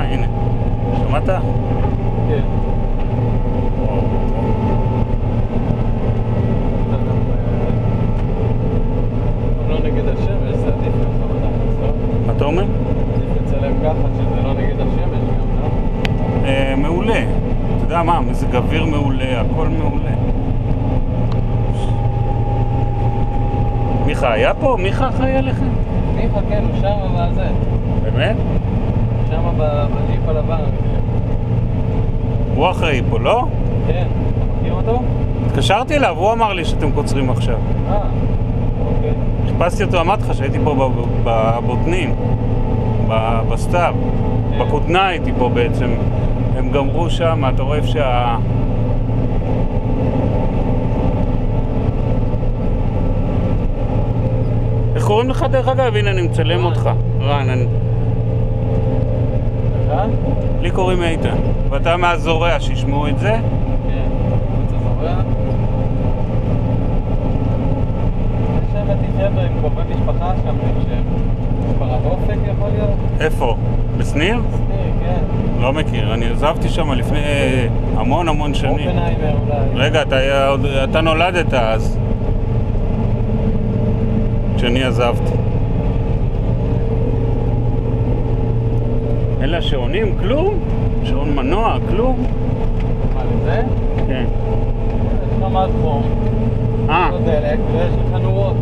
הנה. שמעת? כן. לא נגד השמש, זה עדיף לך בדרך, מה אתה אומר? עדיף לצלם ככה שזה לא נגד השמש גם, לא? מעולה. אתה יודע מה, מזג אוויר מעולה, הכל מעולה. מיכה היה פה? מיכה אחראי עליכם? מיכה, כן, הוא שם בזה. באמת? שם בג'יפ הלבן. הוא אחראי פה, לא? כן, אתה מכיר אותו? התקשרתי אליו, הוא אמר לי שאתם קוצרים עכשיו. אוקיי. חיפשתי אותו, אמרתי לך שהייתי פה בבוטנים, בסתיו, בכותנה הייתי פה בעצם. הם גמרו שם, אתה רואה איפה איך קוראים לך דרך אגב? הנה אני מצלם אותך. רן, לי קוראים איתן. ואתה מהזורע, שישמעו את זה? כן, אתה זורע? יש שם איתי חבר'ה עם קרובי משפחה שם, משפחת אופק יכול להיות? איפה? בסניר? סניר, כן. לא מכיר, אני עזבתי שם לפני המון שנים. אופנהיימר אולי. רגע, אתה נולדת אז. כשאני עזבתי. אין לה שעונים? כלום? שעון מנוע? כלום? מה, לזה? כן. יש לך מדחום, יש לו דלק ויש לך נורות.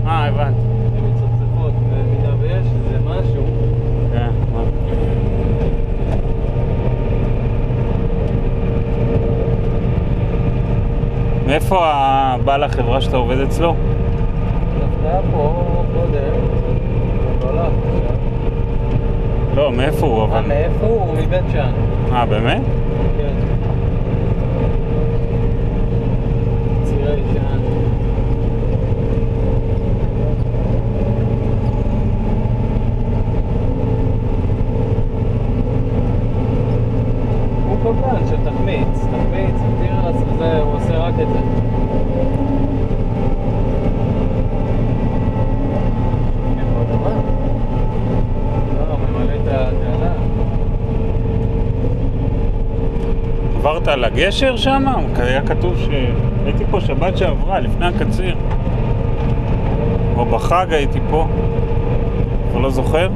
הבנתי. הן מצוצפות, במידה ויש איזה משהו. כן, מה? מאיפה בעל החברה שאתה עובד אצלו? דווקא פה קודם, לא הלך עכשיו. לא, מאיפה הוא אבל? מאיפה הוא? הוא מבית שאן. באמת? כן. צירי שאן. הוא קולטן של תחמיץ, תירס וזה, הוא עושה רק את זה. עברת על הגשר שם? היה כתוב שהייתי פה שבת שעברה, לפני הקציר. או בחג הייתי פה. אתה לא זוכר?